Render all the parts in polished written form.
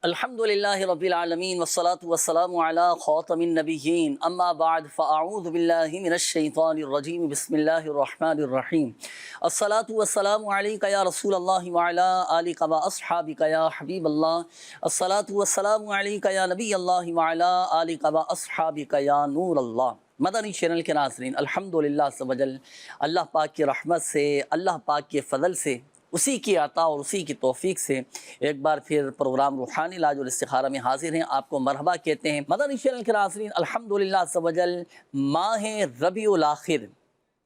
الحمدللہ رب العالمین والصلاة والسلام علی خاتم النبیین اما بعد فاعوذ باللہ من الشیطان الرجیم بسم اللہ الرحمن الرحیم الصلاة والسلام علیک یا رسول اللہ وعلی آلک و اصحابک یا حبیب اللہ الصلاة والسلام علیک یا نبی اللہ وعلی آلک و اصحابک یا نور اللہ۔ مدنی چینل کے ناظرین، الحمدللہ عز و جل اللہ پاک کی رحمت سے، اللہ پاک کے فضل سے، اسی کی عطا اور اسی کی توفیق سے ایک بار پھر پروگرام روحانی علاج والاستخارہ میں حاضر ہیں۔ آپ کو مرحبا کہتے ہیں۔ مدنی چینل کے ناظرین، الحمدللہ عز و جل ماہ ربیع الاخر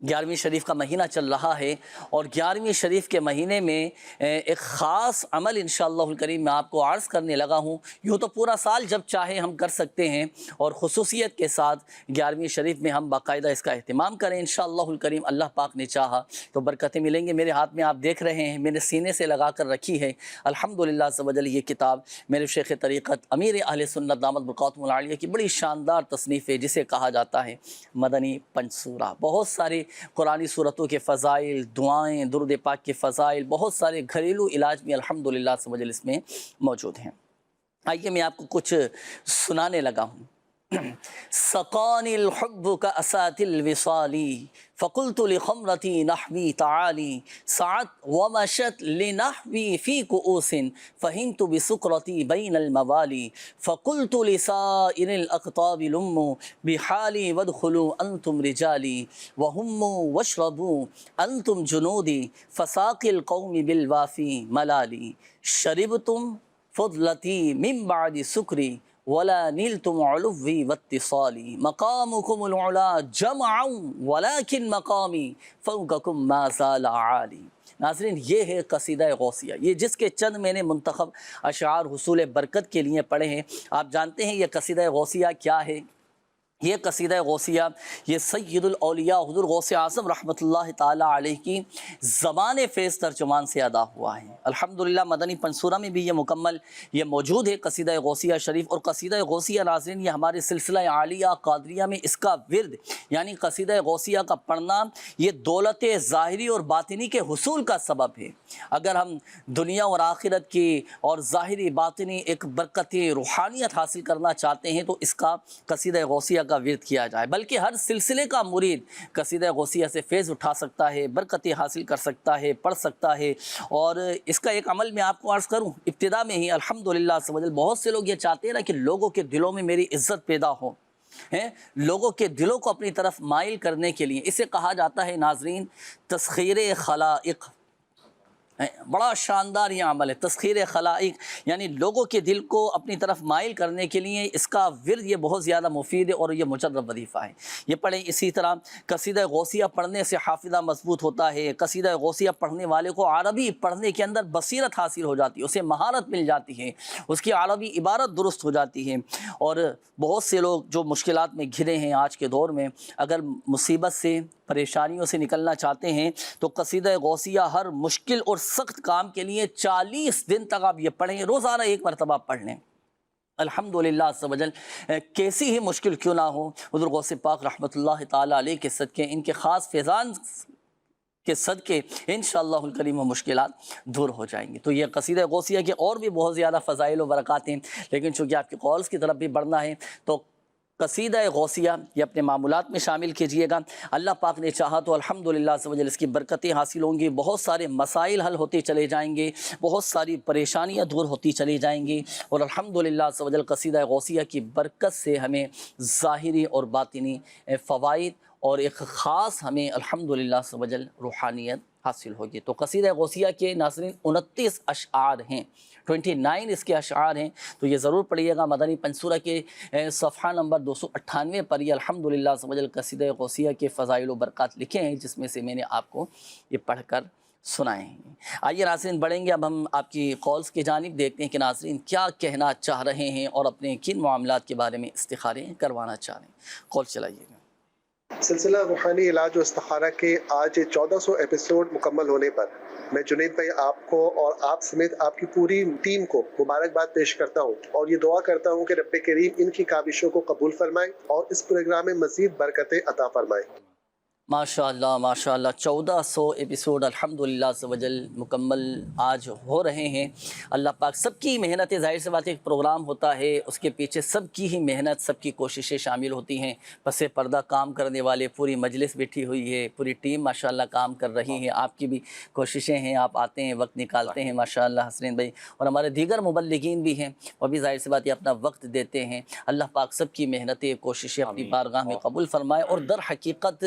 11ویں شریف کا مہینہ چل رہا ہے، اور 11ویں شریف کے مہینے میں ایک خاص عمل انشاءاللہ الکریم میں آپ کو عرض کرنے لگا ہوں۔ یوں تو پورا سال جب چاہے ہم کر سکتے ہیں، اور خصوصیت کے ساتھ 11ویں شریف میں ہم باقاعدہ اس کا اہتمام کریں انشاءاللہ الکریم۔ اللہ پاک نے چاہا تو برکتیں ملیں گے۔ میرے ہاتھ میں آپ دیکھ رہے ہیں، میرے سینے سے لگا کر رکھی ہے الحمدللہ عز و جل یہ کتاب میرے شیخ طریقت امیر اہل سنت دامت برکاتہم العالیہ کی بڑی شاندار تصنیف ہے، جسے کہا جاتا ہے مدنی پنجسورہ۔ بہت سارے قرآنی صورتوں کے فضائل، دعائیں، درود پاک کے فضائل، بہت سارے گھریلو علاج بھی الحمدللہ عز و جل اس میں موجود ہیں۔ آئیے میں آپ کو کچھ سنانے لگا ہوں۔ سقانی الحب كأسات الوصال فقلت لخمرتي نحوي تعالي سعت ومشت لنحوي في كؤوس فهمت بسكرتي بين الموالي فقلت لسائر الأقطاب لموا بحالي وادخلوا أنتم رجالي وهموا واشربوا أنتم جنودي فساقي القوم بالوافي ملالي شربتم فضلتي من بعد سكري ولا نلتم علوی واتصالی مقامکم العلا جمعا ولكن مقامی فوقکم ما زال عالی۔ ناظرین، یہ ہے قصیدہ غوثیہ، یہ جس کے چند میں نے منتخب اشعار حصول برکت کے لیے پڑھے ہیں۔ آپ جانتے ہیں یہ قصیدہ غوثیہ کیا ہے؟ یہ قصیدہ غوثیہ یہ سید الاولیاء حضور غوث اعظم رحمۃ اللہ تعالیٰ علیہ کی زبان فیض ترجمان سے ادا ہوا ہے۔ الحمدللہ مدنی پنجسورہ میں بھی یہ مکمل یہ موجود ہے قصیدہ غوثیہ شریف۔ اور قصیدہ غوثیہ ناظرین، یہ ہمارے سلسلہ عالیہ قادریہ میں اس کا ورد یعنی قصیدہ غوثیہ کا پڑھنا یہ دولت ظاہری اور باطنی کے حصول کا سبب ہے۔ اگر ہم دنیا اور آخرت کی اور ظاہری باطنی ایک برکت روحانیت حاصل کرنا چاہتے ہیں تو اس کا قصیدہ غوثیہ کا ورد کیا جائے، بلکہ ہر سلسلے کا مرید قصیدہ غوثیہ سے فیض اٹھا سکتا ہے، برکتیں حاصل کر سکتا ہے، پڑھ سکتا ہے۔ اور اس کا ایک عمل میں آپ کو عرض کروں، ابتدا میں ہی الحمدللہ عز و جل بہت سے لوگ یہ چاہتے ہیں نا کہ لوگوں کے دلوں میں میری عزت پیدا ہو، لوگوں کے دلوں کو اپنی طرف مائل کرنے کے لیے، اسے کہا جاتا ہے ناظرین تسخیر خلائق۔ بڑا شاندار یہ عمل ہے تسخیر خلائق، یعنی لوگوں کے دل کو اپنی طرف مائل کرنے کے لیے اس کا ورد یہ بہت زیادہ مفید ہے، اور یہ مجرب وظیفہ ہے، یہ پڑھیں۔ اسی طرح قصیدہ غوثیہ پڑھنے سے حافظہ مضبوط ہوتا ہے۔ قصیدہ غوثیہ پڑھنے والے کو عربی پڑھنے کے اندر بصیرت حاصل ہو جاتی ہے، اسے مہارت مل جاتی ہے، اس کی عربی عبارت درست ہو جاتی ہے۔ اور بہت سے لوگ جو مشکلات میں گھرے ہیں آج کے دور میں، اگر مصیبت سے پریشانیوں سے نکلنا چاہتے ہیں تو قصیدہ غوثیہ ہر مشکل اور سخت کام کے لیے 40 دن تک آپ یہ پڑھیں، روزانہ ایک مرتبہ پڑھ لیں۔ الحمدللہ عز و جل کیسی ہی مشکل کیوں نہ ہو، حضور غوث پاک رحمۃ اللہ تعالیٰ علیہ کے صدقے، ان کے خاص فیضان کے صدقے انشاءاللہ الکریم و مشکلات دور ہو جائیں گی۔ تو یہ قصیدہ غوثیہ کے اور بھی بہت زیادہ فضائل و برکات ہیں، لیکن چونکہ آپ کے قولز کی طرف بھی بڑھنا ہے تو قصیدہ غوثیہ یہ اپنے معمولات میں شامل کیجئے گا۔ اللہ پاک نے چاہا تو الحمدللہ عز و جل اس کی برکتیں حاصل ہوں گی، بہت سارے مسائل حل ہوتے چلے جائیں گے، بہت ساری پریشانیاں دور ہوتی چلی جائیں گی، اور الحمدللہ عز و جل قصیدہ غوثیہ کی برکت سے ہمیں ظاہری اور باطنی فوائد اور ایک خاص ہمیں الحمدللہ عز و جل روحانیت حاصل ہوگی۔ تو قصیدہ غوثیہ کے ناظرین 29 اشعار ہیں، 29 اس کے اشعار ہیں، تو یہ ضرور پڑھیے گا۔ مدنی پنجسورہ کے صفحہ نمبر 298 پر یہ الحمدللہ عز و جل قصیدہ غوثیہ کے فضائل و برکات لکھے ہیں، جس میں سے میں نے آپ کو یہ پڑھ کر سنائے ہیں۔ آئیے ناظرین بڑھیں گے، اب ہم آپ کی قولز کی جانب دیکھتے ہیں کہ ناظرین کیا کہنا چاہ رہے ہیں اور اپنے کن معاملات کے بارے میں استخارے کروانا چاہ رہے ہیں۔ قول چلائیے گا۔ سلسلہ روحانی علاج و استخارہ کے آج 1400 ایپیسوڈ مکمل ہونے پر میں جنید بھائی آپ کو اور آپ سمیت آپ کی پوری ٹیم کو مبارکباد پیش کرتا ہوں، اور یہ دعا کرتا ہوں کہ رب کریم ان کی کاوشوں کو قبول فرمائے اور اس پروگرام میں مزید برکتیں عطا فرمائے۔ ماشاء اللہ 1400 ایپیسوڈ الحمدللہ عز و جل مکمل آج ہو رہے ہیں۔ اللہ پاک سب کی محنت، ظاہر سی بات ایک پروگرام ہوتا ہے، اس کے پیچھے سب کی ہی محنت، سب کی کوششیں شامل ہوتی ہیں۔ پس پردہ کام کرنے والے پوری مجلس بیٹھی ہوئی ہے، پوری ٹیم ماشاءاللہ کام کر رہی ہے، آپ کی بھی کوششیں ہیں، آپ آتے ہیں، وقت نکالتے ہیں ماشاءاللہ حسنین بھائی، اور ہمارے دیگر مبلغین بھی ہیں، وہ بھی ظاہر سی بات یہ اپنا وقت دیتے ہیں۔ اللہ پاک سب کی محنتیں، کوششیں اپنی بارگاہ میں قبول فرمائے، اور در حقیقت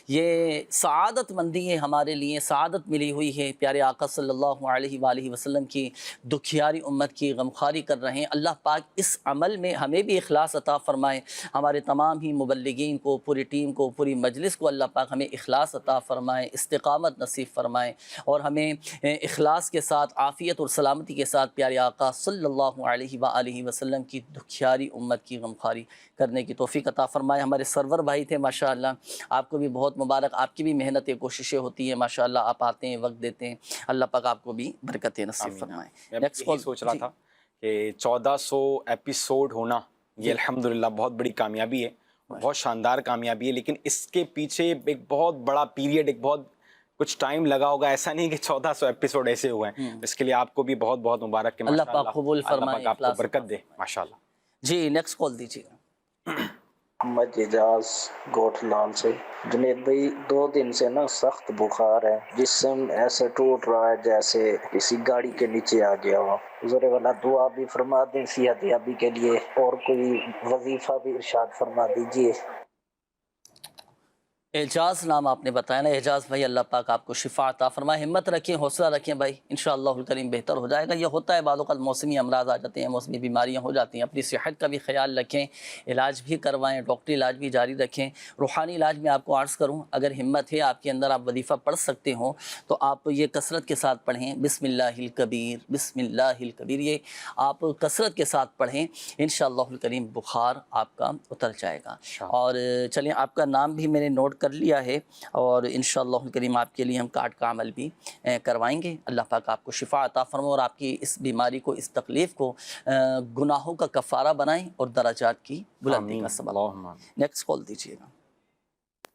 یہ سعادت مندی ہے ہمارے لیے، سعادت ملی ہوئی ہے، پیارے آقا صلی اللہ علیہ وآلہ وسلم کی دکھیاری امت کی غمخواری کر رہے ہیں۔ اللہ پاک اس عمل میں ہمیں بھی اخلاص عطا فرمائے، ہمارے تمام ہی مبلغین کو، پوری ٹیم کو، پوری مجلس کو اللہ پاک ہمیں اخلاص عطا فرمائے، استقامت نصیب فرمائے، اور ہمیں اخلاص کے ساتھ، عافیت اور سلامتی کے ساتھ پیارے آقا صلی اللہ علیہ وآلہ وسلم کی دکھیاری امت کی غمخواری کرنے کی توفیق عطا فرمائے۔ ہمارے سرور بھائی تھے ماشاءاللہ، آپ کو بھی بہت مبارک، آپ کی بھی محنتیں، کوششیں ہوتی ہیں ماشاءاللہ، آپ آتے ہیں، وقت دیتے ہیں، اللہ پاک آپ کو بھی برکتیں نصیب فرمائے۔ میں نیکسٹ یہی کال سوچ رہا تھا کہ 1400 ایپیسوڈ ہونا یہ الحمدللہ بہت بڑی کامیابی ہے، بہت شاندار کامیابی ہے، لیکن اس کے پیچھے ایک بہت بڑا پیریڈ، ایک بہت کچھ ٹائم لگا ہوگا، ایسا نہیں کہ 1400 ایپیسوڈ ایسے ہوئے ہیں۔ اس کے لیے آپ کو بھی بہت بہت مبارک کہ اللہ ماشاءاللہ پاک قبول اللہ فرمائے، پاک آپ کو اخلاص عطا برکت دے فرمائے۔ ماشاءاللہ۔ جی نیکسٹ کال دیجیے گا۔ محمد اعجاز گوٹ لال سے۔ جنید بھائی 2 دن سے نا سخت بخار ہے، جسم ایسے ٹوٹ رہا ہے جیسے کسی گاڑی کے نیچے آ گیا ہو۔ حضور والا دعا بھی فرما دیں صحت یابی کے لیے، اور کوئی وظیفہ بھی ارشاد فرما دیجیے۔ اعجاز نام آپ نے بتایا نا، اعجاز بھائی اللہ پاک آپ کو شفا عطا فرمائے، ہمت رکھیں، حوصلہ رکھیں بھائی، انشاءاللہ الکریم بہتر ہو جائے گا۔ یہ ہوتا ہے بعض اوقات موسمی امراض آ جاتے ہیں، موسمی بیماریاں ہو جاتی ہیں، اپنی صحت کا بھی خیال رکھیں، علاج بھی کروائیں، ڈاکٹری علاج بھی جاری رکھیں۔ روحانی علاج میں آپ کو عرض کروں، اگر ہمت ہے آپ کے اندر، آپ وظیفہ پڑھ سکتے ہوں تو آپ یہ کثرت کے ساتھ پڑھیں، بسم اللہ الکبیر، بسم اللہ الکبیر، یہ آپ کثرت کے ساتھ پڑھیں، انشاءاللہ الکریم بخار آپ کا اتر جائے گا۔ اور چلیں آپ کا نام بھی میں نے نوٹ کر لیا ہے، اور انشاءاللہ الکریم آپ کے لیے ہم کارڈ کا عمل بھی کروائیں گے۔ اللہ پاک آپ کو شفا عطا فرمائے، اور آپ کی اس بیماری کو، اس تکلیف کو گناہوں کا کفارہ بنائیں، اور درجات کی بلندی کا سبب۔ نیکسٹ کال دیجیے گا۔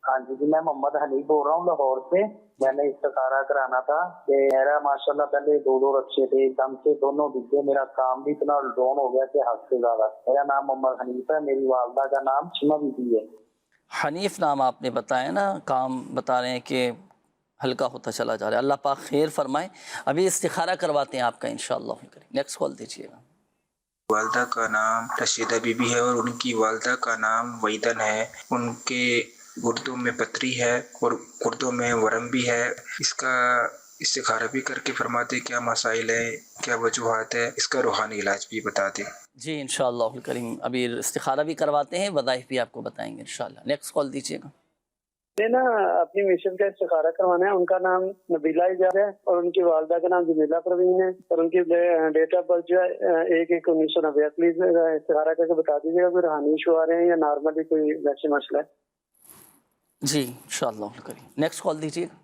ہاں جی، میں محمد حنیف بول رہا ہوں لاہور سے۔ میں نے استخارہ کرانا تھا کہ میرا ماشاءاللہ پہلے 2 اچھے تھے، دم سے دونوں ڈگے، میرا کام بھی اتنا ڈاؤن ہو گیا کہ حد سے زیادہ۔ میرا نام محمد حنیف ہے، میری والدہ کا نام شیما بی بی ہے۔ حنیف نام آپ نے بتایا نا، کام بتا رہے ہیں کہ ہلکا ہوتا چلا جا رہا ہے، اللہ پاک خیر فرمائے۔ ابھی استخارہ کرواتے ہیں آپ کا انشاءاللہ الکریم۔ نیکسٹ کال دیجیے گا۔ والدہ کا نام رشیدہ بی بی ہے، اور ان کی والدہ کا نام ویدن ہے۔ ان کے اردو میں پتری ہے اور اردو میں ورم بھی ہے۔ اس کا استخارہ بھی کر کے فرماتے کیا مسائل ہے، کیا وجوہات ہے، اس کا روحانی علاج بھی بتاتے۔ جی انشاءاللہ الکریم ابھی استخارہ بھی کرواتے ہیں، وظائف بھی آپ کو بتائیں گے انشاءاللہ۔ نیکسٹ کال دیجیے گا۔ میں نا اپنی مشن کا استخارہ کروانا ہے۔ ان کا نام نبیلہ اعجاز ہے، اور ان کی والدہ کا نام جمیلہ پروین ہے، اور ان کی ڈیٹ آف برتھ جو ہے 1/1/1990۔ پلیز استخارہ کر کے بتا دیجیے گا کوئی روحانی ایشو آ رہے ہیں یا نارملی کوئی ویسے مسئلہ ہے۔ جی انشاءاللہ الکریم۔ نیکسٹ کال دیجیے گا۔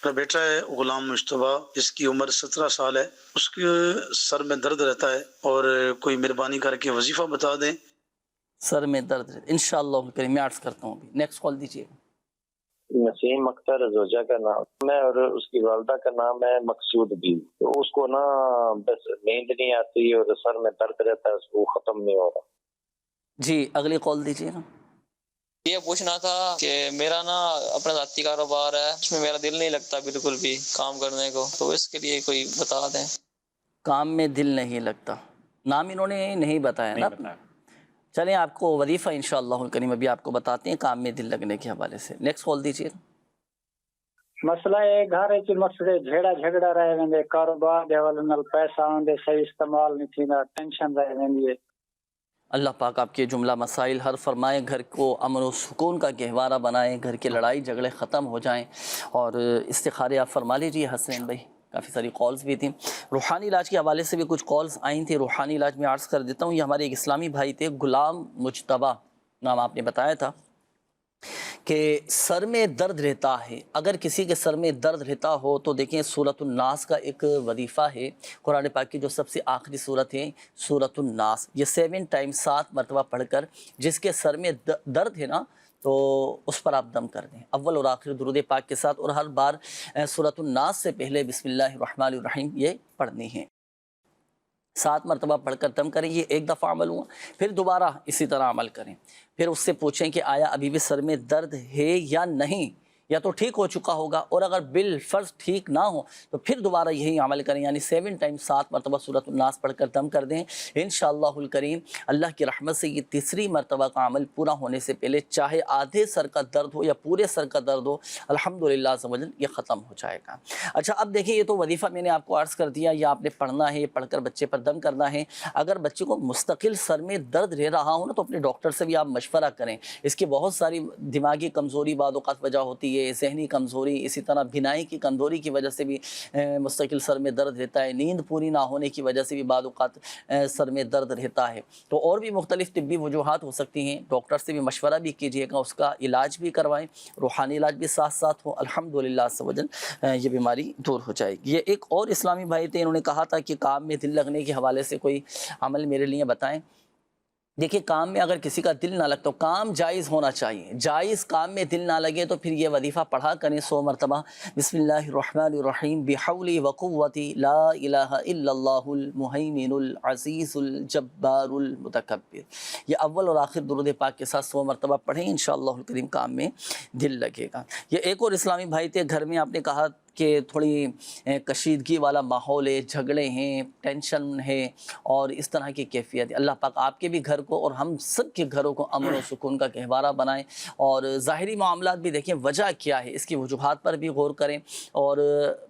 میرا بیٹا ہے غلام مشتبہ، جس کی عمر 17 سال ہے۔ اس کے سر میں درد رہتا ہے، اور کوئی مہربانی کر کے وظیفہ بتا دیں۔ سر میں درد انشاءاللہ الکریم میں عرض کرتا ہوں ابھی۔ نیکسٹ کال دیجیے گا۔ نسیم اختر زوجہ کا نام ہے، اور اس کی والدہ کا نام ہے مقصود بھی۔ تو اس کو نا بس نیند نہیں آتی، اور سر میں درد رہتا ہے، اس کو ختم نہیں ہو رہا۔ جی اگلی کال دیجیے گا۔ یہ پوچھنا تھا کہ میرا نا اپنا ذاتی کاروبار ہے، اس میں میرا دل نہیں لگتا بالکل بھی کام کرنے کو، تو اس کے لیے کوئی بتا دیں۔ کام میں دل نہیں لگتا، نام انہوں نے نہیں بتایا نا۔ چلیں آپ کو وظیفہ انشاءاللہ الکریم ابھی آپ کو بتاتے ہیں کام میں دل لگنے کے حوالے سے۔ نیکسٹ کال دیجیے۔ مسئلہ ہے گھر چ مسئلے جھیڑا جھگڑا رہے ویندے، کاروبار دے حوالے نال پیسہ آندے صحیح استعمال نہیں تھیندا، ٹینشن رہ ویندی ہے۔ اللہ پاک آپ کے جملہ مسائل حل فرمائے، گھر کو امن و سکون کا گہوارہ بنائیں، گھر کے لڑائی جھگڑے ختم ہو جائیں، اور استخارے آپ فرما لیجیے حسین بھائی۔ کافی ساری کالز بھی تھیں، روحانی علاج کے حوالے سے بھی کچھ کالز آئیں تھیں، روحانی علاج میں عرض کر دیتا ہوں۔ یہ ہمارے ایک اسلامی بھائی تھے، غلام مجتبہ نام آپ نے بتایا تھا، کہ سر میں درد رہتا ہے۔ اگر کسی کے سر میں درد رہتا ہو تو دیکھیں سورۃ الناس کا ایک وظیفہ ہے، قرآن پاک کی جو سب سے آخری سورت ہے سورۃ الناس، یہ 7 ٹائم 7 مرتبہ پڑھ کر جس کے سر میں درد ہے نا، تو اس پر آپ دم کر دیں اول اور آخر درود پاک کے ساتھ، اور ہر بار سورۃ الناس سے پہلے بسم اللہ الرحمن الرحیم یہ پڑھنی ہے۔ 7 مرتبہ پڑھ کر دم کریں، یہ ایک دفعہ عمل ہوا، پھر دوبارہ اسی طرح عمل کریں، پھر اس سے پوچھیں کہ آیا ابھی بھی سر میں درد ہے یا نہیں، یا تو ٹھیک ہو چکا ہوگا، اور اگر بالفرض ٹھیک نہ ہو تو پھر دوبارہ یہی عمل کریں، یعنی 7 ٹائم 7 مرتبہ سورۃ الناس پڑھ کر دم کر دیں۔ انشاءاللہ الکریم اللہ کی رحمت سے یہ تیسری مرتبہ کا عمل پورا ہونے سے پہلے چاہے آدھے سر کا درد ہو یا پورے سر کا درد ہو، الحمدللہ عز و جل یہ ختم ہو جائے گا۔ اچھا اب دیکھیں، یہ تو وظیفہ میں نے آپ کو عرض کر دیا، یہ آپ نے پڑھنا ہے، پڑھ کر بچے پر دم کرنا ہے۔ اگر بچے کو مستقل سر میں درد رہ رہا ہو نا تو اپنے ڈاکٹر سے بھی آپ مشورہ کریں، اس کی بہت ساری دماغی کمزوری بعض اوقات وجہ ہوتی ہے، ذہنی کمزوری، اسی طرح بینائی کی کمزوری کی وجہ سے بھی مستقل سر میں درد رہتا ہے، نیند پوری نہ ہونے کی وجہ سے بھی بعض اوقات سر میں درد رہتا ہے، تو اور بھی مختلف طبی وجوہات ہو سکتی ہیں، ڈاکٹر سے بھی مشورہ بھی کیجیے گا، اس کا علاج بھی کروائیں، روحانی علاج بھی ساتھ ساتھ ہو، الحمدللہ عز و جل یہ بیماری دور ہو جائے گی۔ یہ ایک اور اسلامی بھائی تھے، انہوں نے کہا تھا کہ کام میں دل لگنے کے حوالے سے کوئی عمل میرے لیے بتائیں۔ دیکھیے، کام میں اگر کسی کا دل نہ لگتا تو کام جائز ہونا چاہیے، جائز کام میں دل نہ لگے تو پھر یہ وظیفہ پڑھا کریں 100 مرتبہ، بسم اللہ الرحمن الرحیم، بحولی وقوتی لا الہ الا اللہ المہیمن العزیز الجبار المتکبر۔ یہ اول اور آخر درود پاک کے ساتھ 100 مرتبہ پڑھیں، انشاءاللہ الکریم کام میں دل لگے گا۔ یہ ایک اور اسلامی بھائی تھے، گھر میں آپ نے کہا کہ تھوڑی کشیدگی والا ماحول ہے، جھگڑے ہیں، ٹینشن ہے اور اس طرح کی کیفیت ہے۔ اللہ پاک آپ کے بھی گھر کو اور ہم سب کے گھروں کو امن و سکون کا گہوارہ بنائیں، اور ظاہری معاملات بھی دیکھیں وجہ کیا ہے، اس کی وجوہات پر بھی غور کریں، اور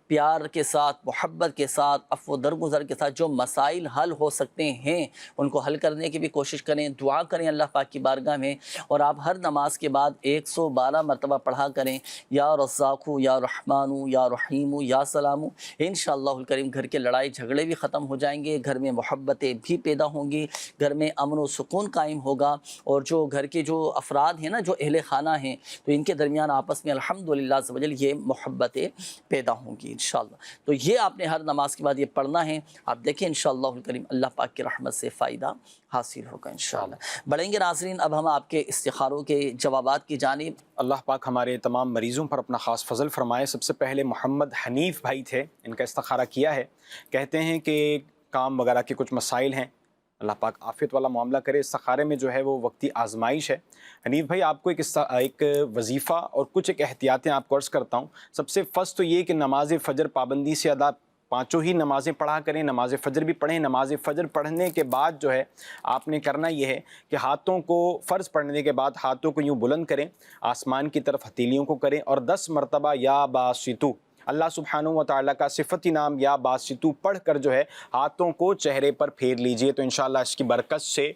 پیار کے ساتھ، محبت کے ساتھ، عفو درگزر کے ساتھ جو مسائل حل ہو سکتے ہیں ان کو حل کرنے کی بھی کوشش کریں، دعا کریں اللہ پاک کی بارگاہ میں، اور آپ ہر نماز کے بعد 112 مرتبہ پڑھا کریں، یا رزاق یا رحمان یا رحیم یا سلام۔ انشاءاللہ الکریم گھر کے لڑائی جھگڑے بھی ختم ہو جائیں گے، گھر میں محبتیں بھی پیدا ہوں گی، گھر میں امن و سکون قائم ہوگا، اور جو گھر کے جو افراد ہیں نا، جو اہل خانہ ہیں، تو ان کے درمیان آپس میں الحمدللہ عز و جل یہ محبتیں پیدا ہوں گی انشاءاللہ۔ تو یہ آپ نے ہر نماز کے بعد یہ پڑھنا ہے، آپ دیکھیں انشاءاللہ الکریم اللہ پاک کی رحمت سے فائدہ حاصل ہوگا انشاءاللہ۔ بڑھیں گے ناظرین اب ہم آپ کے استخاروں کے جوابات کی جانب۔ اللہ پاک ہمارے تمام مریضوں پر اپنا خاص فضل فرمائے۔ سب سے پہلے محمد حنیف بھائی تھے، ان کا استخارہ کیا ہے، کہتے ہیں کہ کام وغیرہ کے کچھ مسائل ہیں، اللہ پاک عافیت والا معاملہ کرے۔ استخارے میں جو ہے وہ وقتی آزمائش ہے۔ حنیف بھائی آپ کو ایک وظیفہ اور کچھ ایک احتیاطیں آپ کو عرض کرتا ہوں۔ سب سے فرسٹ تو یہ کہ نماز فجر پابندی سے ادا، 5 ہی نمازیں پڑھا کریں، نماز فجر بھی پڑھیں۔ نماز فجر پڑھنے کے بعد جو ہے آپ نے کرنا یہ ہے کہ ہاتھوں کو، فرض پڑھنے کے بعد ہاتھوں کو یوں بلند کریں، آسمان کی طرف ہتھیلیوں کو کریں، اور 10 مرتبہ یا باسطو، اللہ سبحانہ و تعالیٰ کا صفتی نام یا باسطو پڑھ کر جو ہے ہاتھوں کو چہرے پر پھیر لیجئے، تو انشاءاللہ اس کی برکت سے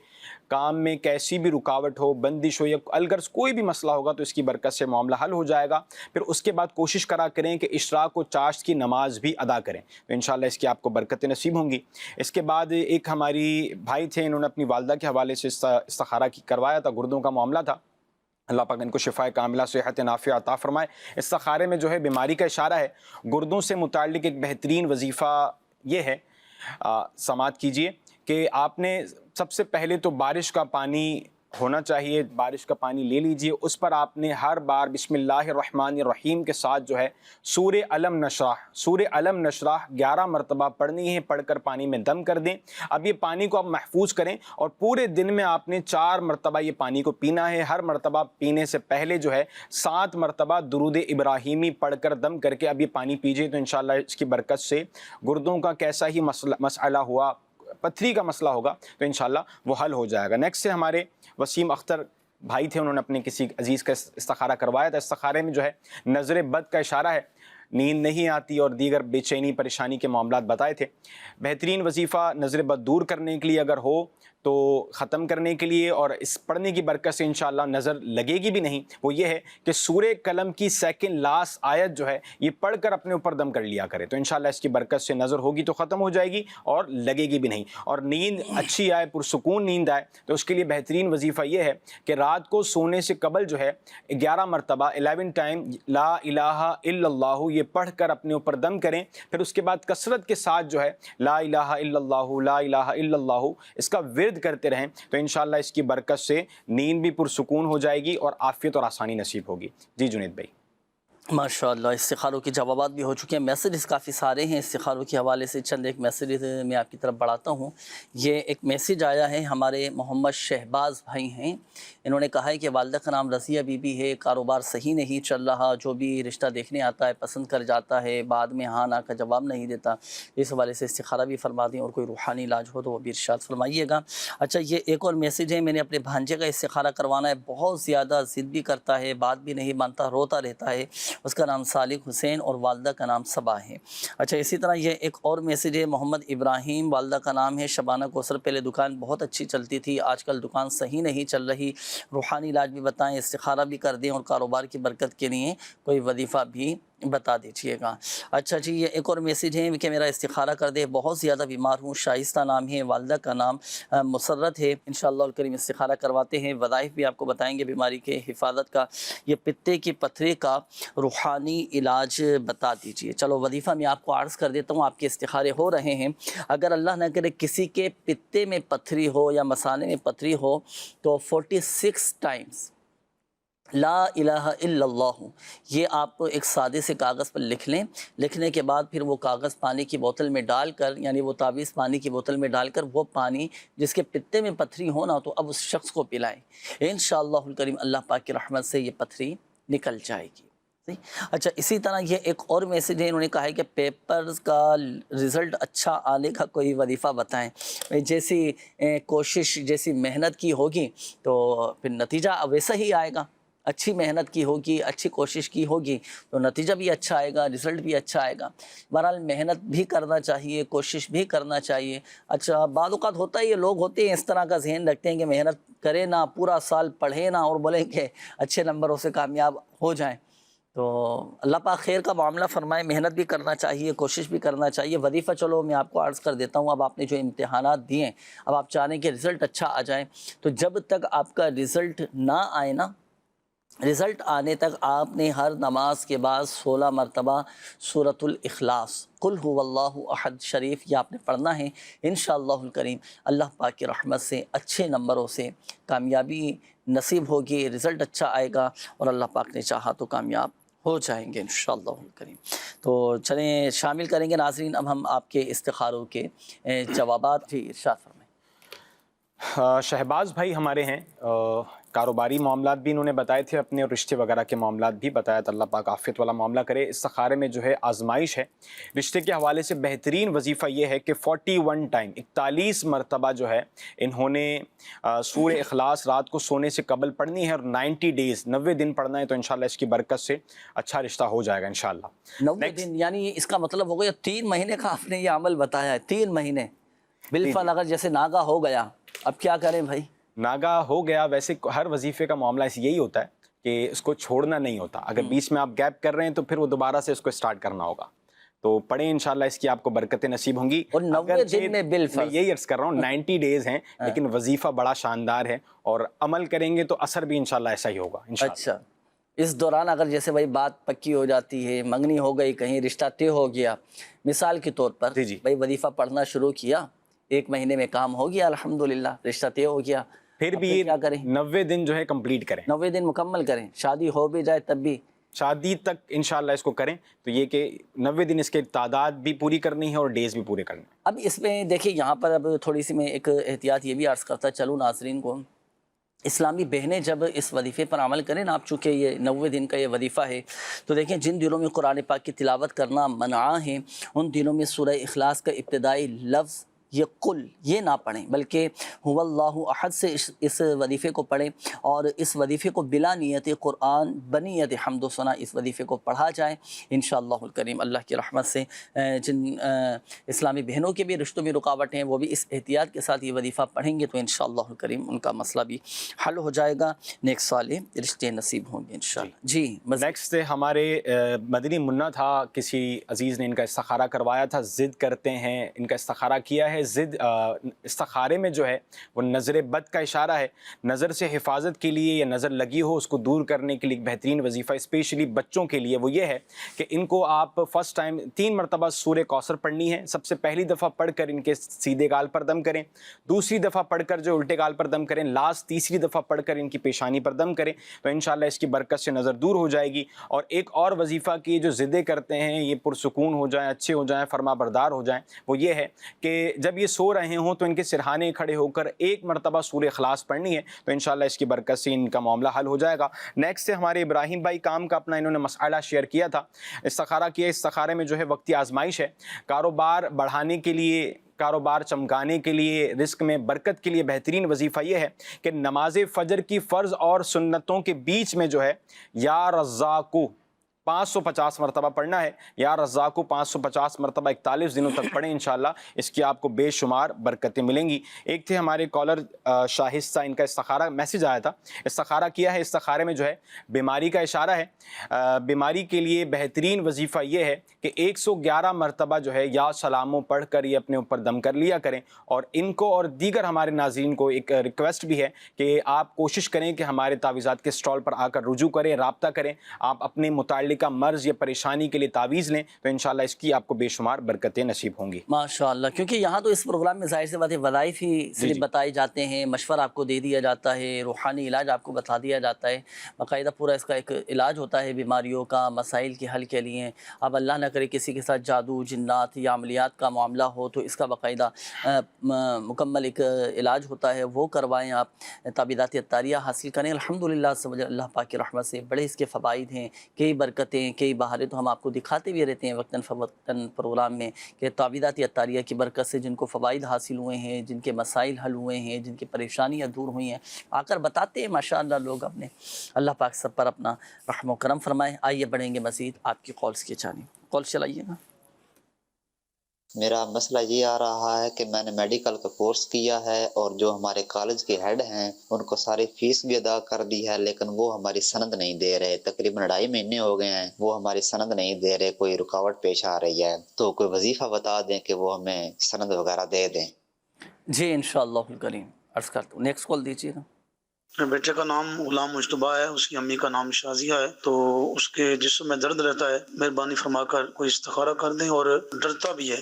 کام میں کیسی بھی رکاوٹ ہو، بندش ہو یا الغرض کوئی بھی مسئلہ ہوگا تو اس کی برکت سے معاملہ حل ہو جائے گا۔ پھر اس کے بعد کوشش کرا کریں کہ اشراق و چاشت کی نماز بھی ادا کریں، تو انشاءاللہ اس کی آپ کو برکتیں نصیب ہوں گی۔ اس کے بعد ایک ہماری بھائی تھے، انہوں نے اپنی والدہ کے حوالے سے استخارہ کروایا تھا، گردوں کا معاملہ تھا، اللہ پاک ان کو شفاء کاملہ صحت نافعہ عطا فرمائے۔ استخارے میں جو ہے بیماری کا اشارہ ہے، گردوں سے متعلق ایک بہترین وظیفہ یہ ہے، سماعت کیجئے کہ آپ نے سب سے پہلے تو بارش کا پانی ہونا چاہیے، بارش کا پانی لے لیجئے، اس پر آپ نے ہر بار بسم اللہ الرحمن الرحیم کے ساتھ جو ہے سورہ علم نشرح 11 مرتبہ پڑھنی ہے، پڑھ کر پانی میں دم کر دیں۔ اب یہ پانی کو آپ محفوظ کریں، اور پورے دن میں آپ نے 4 مرتبہ یہ پانی کو پینا ہے۔ ہر مرتبہ پینے سے پہلے جو ہے 7 مرتبہ درود ابراہیمی پڑھ کر دم کر کے اب یہ پانی پیجئے، تو انشاءاللہ اس کی برکت سے گردوں کا کیسا ہی مسئلہ ہوا، پتھری کا مسئلہ ہوگا تو انشاءاللہ وہ حل ہو جائے گا۔ نیکسٹ سے ہمارے وسیم اختر بھائی تھے، انہوں نے اپنے کسی عزیز کا استخارہ کروایا تھا۔ استخارے میں جو ہے نظر بد کا اشارہ ہے، نیند نہیں آتی اور دیگر بے چینی پریشانی کے معاملات بتائے تھے۔ بہترین وظیفہ نظر بد دور کرنے کے لیے اگر ہو تو ختم کرنے کے لیے، اور اس پڑھنے کی برکت سے انشاءاللہ نظر لگے گی بھی نہیں، وہ یہ ہے کہ سورہ قلم کی سیکنڈ لاسٹ آیت جو ہے یہ پڑھ کر اپنے اوپر دم کر لیا کرے، تو انشاءاللہ اس کی برکت سے نظر ہوگی تو ختم ہو جائے گی اور لگے گی بھی نہیں، اور نیند اچھی آئے، پرسکون نیند آئے، تو اس کے لیے بہترین وظیفہ یہ ہے کہ رات کو سونے سے قبل جو ہے 11 مرتبہ 11 ٹائم لا الہ الا اللہ یہ پڑھ کر اپنے اوپر دم کریں، پھر اس کے بعد کثرت کے ساتھ جو ہے لا الہ الا اللہ لا الہ الا اللہ اس کا ورد کرتے رہیں، تو انشاءاللہ اس کی برکت سے نیند بھی پرسکون ہو جائے گی اور عافیت اور آسانی نصیب ہوگی۔ جی جنید بھائی۔ ماشاءاللہ استخاروں کے جوابات بھی ہو چکے ہیں، میسیجز کافی سارے ہیں استخاروں کے حوالے سے، چند ایک میسیجز میں آپ کی طرف بڑھاتا ہوں۔ یہ ایک میسیج آیا ہے، ہمارے محمد شہباز بھائی ہیں، انہوں نے کہا ہے کہ والدہ کا نام رضیہ بی بی ہے، کاروبار صحیح نہیں چل رہا، جو بھی رشتہ دیکھنے آتا ہے پسند کر جاتا ہے، بعد میں ہاں نہ کا جواب نہیں دیتا، اس حوالے سے استخارہ بھی فرما دیں اور کوئی روحانی علاج ہو تو وہ بھی ارشاد فرمائیے گا۔ اچھا یہ ایک اور میسیج ہے، میں نے اپنے بھانجے کا استخارہ کروانا ہے، بہت زیادہ ضد بھی کرتا ہے، بات بھی نہیں مانتا، روتا رہتا ہے، اس کا نام صالح حسین اور والدہ کا نام صبا ہے۔ اچھا اسی طرح یہ ایک اور میسیج ہے، محمد ابراہیم، والدہ کا نام ہے شبانہ کوثر، پہلے دکان بہت اچھی چلتی تھی، آج کل دکان صحیح نہیں چل رہی، روحانی علاج بھی بتائیں، استخارہ بھی کر دیں اور کاروبار کی برکت کے لیے کوئی وظیفہ بھی بتا دیجیے گا۔ اچھا جی یہ ایک اور میسیج ہے کہ میرا استخارہ کر دے، بہت زیادہ بیمار ہوں، شائستہ نام ہے، والدہ کا نام مسرت ہے، انشاءاللہ الکریم استخارہ کرواتے ہیں، وظائف بھی آپ کو بتائیں گے بیماری کے حفاظت کا، یہ پتے کی پتھری کا روحانی علاج بتا دیجیے۔ چلو وظیفہ میں آپ کو عرض کر دیتا ہوں، آپ کے استخارے ہو رہے ہیں، اگر اللہ نہ کرے کسی کے پتے میں پتھری ہو یا مثانے میں پتھری ہو تو 46 ٹائمز لا الہ الا اللہ یہ آپ ایک سادے سے کاغذ پر لکھ لیں، لکھنے کے بعد پھر وہ کاغذ پانی کی بوتل میں ڈال کر، یعنی وہ تعویذ پانی کی بوتل میں ڈال کر وہ پانی جس کے پتے میں پتھری ہونا تو اب اس شخص کو پلائیں، انشاءاللہ الکریم اللہ پاک کی رحمت سے یہ پتھری نکل جائے گی۔ اچھا اسی طرح یہ ایک اور میسیج ہے، انہوں نے کہا ہے کہ پیپرز کا رزلٹ اچھا آنے کا کوئی وظیفہ بتائیں، جیسی کوشش جیسی محنت کی ہوگی تو پھر نتیجہ ویسا ہی آئے گا، اچھی محنت کی ہوگی، اچھی کوشش کی ہوگی تو نتیجہ بھی اچھا آئے گا، رزلٹ بھی اچھا آئے گا۔ بہرحال محنت بھی کرنا چاہیے، کوشش بھی کرنا چاہیے۔ اچھا بعض اوقات ہوتا ہے یہ لوگ ہوتے ہیں اس طرح کا ذہن رکھتے ہیں کہ محنت کرے نہ، پورا سال پڑھے نہ اور بولیں کہ اچھے نمبروں سے کامیاب ہو جائیں، تو اللہ پاک خیر کا معاملہ فرمائے، محنت بھی کرنا چاہیے، کوشش بھی کرنا چاہیے۔ وظیفہ چلو میں آپ کو عرض کر دیتا ہوں، اب آپ نے جو امتحانات دیے اب آپ چاہ رہے ہیں کہ رزلٹ اچھا آ جائے، تو جب تک آپ کا رزلٹ نہ آئے نا، رزلٹ آنے تک آپ نے ہر نماز کے بعد 16 مرتبہ سورۃ الاخلاص قل هو اللہ احد شریف یہ آپ نے پڑھنا ہے، انشاءاللہ الکریم اللہ پاک کی رحمت سے اچھے نمبروں سے کامیابی نصیب ہوگی، رزلٹ اچھا آئے گا اور اللہ پاک نے چاہا تو کامیاب ہو جائیں گے انشاءاللہ الکریم۔ تو چلیں شامل کریں گے ناظرین اب ہم آپ کے استخاروں کے جوابات۔ جی ارشاد فرمائیں۔ شہباز بھائی ہمارے ہیں، کاروباری معاملات بھی انہوں نے بتائے تھے اپنے، اور رشتے وغیرہ کے معاملات بھی بتایا تھا، اللہ پاک عافیت والا معاملہ کرے۔ استخارے میں جو ہے آزمائش ہے، رشتے کے حوالے سے بہترین وظیفہ یہ ہے کہ 41 ٹائم 41 مرتبہ جو ہے انہوں نے سورہ اخلاص رات کو سونے سے قبل پڑھنی ہے، اور 90 ڈیز 90 دن پڑھنا ہے، تو انشاءاللہ اس کی برکت سے اچھا رشتہ ہو جائے گا انشاءاللہ۔ 90 دن یعنی اس کا مطلب ہو گیا 3 مہینے کا آپ نے یہ عمل بتایا ہے، 3 مہینے بالفعل اگر جیسے ناگا ہو گیا اب کیا کریں بھائی؟ ناگا ہو گیا، ویسے ہر وظیفے کا معاملہ یہی ہوتا ہے کہ اس کو چھوڑنا نہیں ہوتا، اگر بیچ میں آپ گیپ کر رہے ہیں تو پھر وہ دوبارہ سے اس کو سٹارٹ کرنا ہوگا، تو پڑھیں انشاءاللہ اس کی آپ کو برکتیں نصیب ہوں گی۔ اور 90 دن میں بالفعل میں یہی عرض کر رہا ہوں 90 ڈیز ہیں، لیکن وظیفہ بڑا شاندار ہے، اور عمل کریں گے تو اثر بھی انشاءاللہ ایسا ہی ہوگا انشاءاللہ۔ اچھا اس دوران اگر جیسے بھائی بات پکی ہو جاتی ہے، منگنی ہو گئی، کہیں رشتہ طے ہو گیا، مثال کے طور پر بھائی وظیفہ پڑھنا شروع کیا، 1 مہینے میں کام ہو گیا الحمدللہ، رشتہ طے ہو گیا، پھر بھی کیا کریں؟ 90 دن جو ہے کمپلیٹ کریں، 90 دن مکمل کریں، شادی ہو بھی جائے تب بھی شادی تک انشاءاللہ اس کو کریں، تو یہ کہ 90 دن اس کے تعداد بھی پوری کرنی ہے اور ڈیز بھی پورے کرنے ہیں۔ اب اس میں دیکھیں یہاں پر اب تھوڑی سی میں ایک احتیاط یہ بھی عرض کرتا چلوں ناظرین کو، اسلامی بہنیں جب اس وظیفے پر عمل کریں نا، آپ چونکہ یہ 90 دن کا یہ وظیفہ ہے تو دیکھیں جن دنوں میں قرآن پاک کی تلاوت کرنا منع ہے ان دنوں میں سورہ اخلاص کا ابتدائی لفظ یہ قل یہ نہ پڑھیں، بلکہ هو اللہ احد سے اس وظیفے کو پڑھیں، اور اس وظیفے کو بلا نیت قرآن بنیت حمد و ثنا اس وظیفے کو پڑھا جائے انشاءاللہ الکریم۔ اللہ کی رحمت سے جن اسلامی بہنوں کے بھی رشتوں میں رکاوٹ ہیں وہ بھی اس احتیاط کے ساتھ یہ وظیفہ پڑھیں گے تو انشاءاللہ الکریم ان کا مسئلہ بھی حل ہو جائے گا، نیک صالح رشتے نصیب ہوں گے انشاءاللہ۔ جی نیکسٹ ہمارے مدنی منا تھا، کسی عزیز نے ان کا استخارہ کروایا تھا، ضد کرتے ہیں، ان کا استخارہ کیا ہے، ضد استخارے میں جو ہے وہ نظر بد کا اشارہ ہے. نظر سے حفاظت کے لیے یا نظر لگی ہو اس کو دور کرنے کے لیے ایک بہترین وظیفہ اسپیشلی بچوں کے لیے وہ یہ ہے کہ ان کو آپ فرسٹ ٹائم 3 مرتبہ سورہ کوثر پڑھنی ہے. سب سے پہلی دفعہ پڑھ کر ان کے سیدھے گال پر دم کریں, دوسری دفعہ پڑھ کر جو الٹے گال پر دم کریں, لاسٹ تیسری دفعہ پڑھ کر ان کی پیشانی پر دم کریں, تو انشاءاللہ اس کی برکت سے نظر دور ہو جائے گی. اور ایک اور وظیفہ کی جو ضدیں کرتے ہیں یہ پرسکون ہو جائیں, اچھے ہو جائیں, فرما بردار ہو جائیں, وہ یہ ہے کہ جب یہ سو رہے ہوں تو ان کے سرہانے کھڑے ہو کر 1 مرتبہ سورہ اخلاص پڑھنی ہے, تو انشاءاللہ اس کی برکت سے ان کا معاملہ حل ہو جائے گا. نیکسٹ سے ہمارے ابراہیم بھائی کام کا اپنا انہوں نے مسئلہ شیئر کیا تھا, استخارہ کیا. استخارے میں جو ہے وقتی آزمائش ہے, کاروبار بڑھانے کے لیے, کاروبار چمکانے کے لیے, رزق میں برکت کے لیے بہترین وظیفہ یہ ہے کہ نماز فجر کی فرض اور سنتوں کے بیچ میں جو ہے یا رزاقو 550 مرتبہ پڑھنا ہے. یا رزاقو 550 مرتبہ 41 دنوں تک پڑھیں, انشاءاللہ اس کی آپ کو بے شمار برکتیں ملیں گی. ایک تھے ہمارے کالر شاہستہ, ان کا استخارہ میسیج آیا تھا, استخارہ کیا ہے. استخارے میں جو ہے بیماری کا اشارہ ہے. بیماری کے لیے بہترین وظیفہ یہ ہے کہ 111 مرتبہ جو ہے یا سلاموں پڑھ کر یہ اپنے اوپر دم کر لیا کریں. اور ان کو اور دیگر ہمارے ناظرین کو ایک ریکویسٹ بھی ہے کہ آپ کوشش کریں کہ ہمارے تعویذات کے اسٹال پر آ کر رجوع کریں, رابطہ کریں. آپ اپنے متعلق کا مرض یا پریشانی کے لیے تعویذ لیں تو انشاءاللہ اس کی آپ کو بے شمار برکتیں نصیب ہوں گی. ماشاءاللہ, کیونکہ یہاں تو اس پروگرام میں ظاہر سی بات ہے وظائف ہی صرف بتائے جاتے ہیں, مشورہ آپ کو دے دیا جاتا ہے, روحانی علاج آپ کو بتا دیا جاتا ہے, باقاعدہ پورا اس کا ایک علاج ہوتا ہے بیماریوں کا, مسائل کے حل کے لیے. اب اللہ نہ کرے کسی کے ساتھ جادو, جنات یا عملیات کا معاملہ ہو تو اس کا باقاعدہ مکمل ایک علاج ہوتا ہے, وہ کروائیں آپ. تعویذات عطاریہ حاصل کریں. الحمدللہ اللہ پاک کی رحمت سے بڑے اس کے فوائد ہیں, کئی برکتیں, کئی بہاریں تو ہم آپ کو دکھاتے بھی رہتے ہیں وقتاً فوقتاً پروگرام میں کہ تعویذات عطاریہ کی برکت سے جن کو فوائد حاصل ہوئے ہیں, جن کے مسائل حل ہوئے ہیں, جن کی پریشانیاں دور ہوئی ہیں, آ کر بتاتے ہیں ماشاءاللہ لوگ اپنے. اللہ پاک سب پر اپنا رحم و کرم فرمائے. آئیے بڑھیں گے مزید آپ کی کالز کی جانب. کال چلائیے گا. میرا مسئلہ یہ آ رہا ہے کہ میں نے میڈیکل کا کورس کیا ہے اور جو ہمارے کالج کے ہیڈ ہیں ان کو ساری فیس بھی ادا کر دی ہے, لیکن وہ ہماری سند نہیں دے رہے. تقریباً 2.5 مہینے ہو گئے ہیں, وہ ہماری سند نہیں دے رہے. کوئی رکاوٹ پیش آ رہی ہے تو کوئی وظیفہ بتا دیں کہ وہ ہمیں سند وغیرہ دے دیں. جی انشاءاللہ الکریم عرض کرتا ہوں. نیکسٹ کال دیجیے گا. بیٹے کا نام غلام مجتبیٰ ہے, اس کی امی کا نام شازیہ ہے. تو اس کے جسم میں درد رہتا ہے, مہربانی فرما کر کوئی استخارہ کر دیں, اور ڈرتا بھی ہے.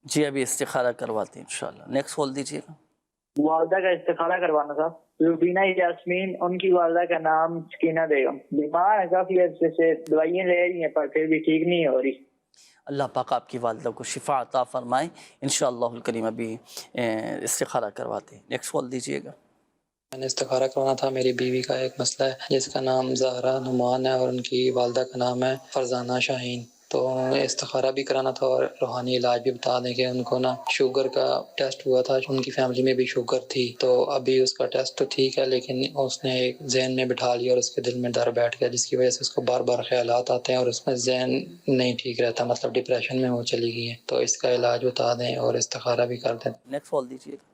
جی ابھی استخارہ کرواتے ہیں انشاءاللہ. نیکسٹ کال دیجیے گا. والدہ کا استخارہ کروانا تھا. روبینہ یاسمین, ان کی والدہ کا نام سکینہ بیگم. بیمار ہے, کافی عرصے سے دوائیاں لے رہی ہیں پر پھر بھی ٹھیک نہیں ہو رہی. اللہ پاک آپ کی والدہ کو شفا عطا فرمائے انشاءاللہ الکریم. ابھی استخارہ کرواتے ہیں. نیکسٹ کال دیجیے گا. میں نے استخارہ کروانا تھا. میری بیوی کا ایک مسئلہ ہے جس کا نام زہرا نعمان ہے اور ان کی والدہ کا نام ہے فرزانہ شاہین. تو استخارہ بھی کرانا تھا اور روحانی علاج بھی بتا دیں کہ ان کو نا شوگر کا ٹیسٹ ہوا تھا, ان کی فیملی میں بھی شوگر تھی. تو ابھی اس کا ٹیسٹ تو ٹھیک ہے, لیکن اس نے ایک ذہن میں بٹھا لیا اور اس کے دل میں ڈر بیٹھ گیا, جس کی وجہ سے اس کو بار بار خیالات آتے ہیں اور اس میں ذہن نہیں ٹھیک رہتا, مطلب ڈپریشن میں وہ چلی گئی ہے. تو اس کا علاج بتا دیں اور استخارہ بھی کر دیں. نیکسٹ کال دیجیے گا.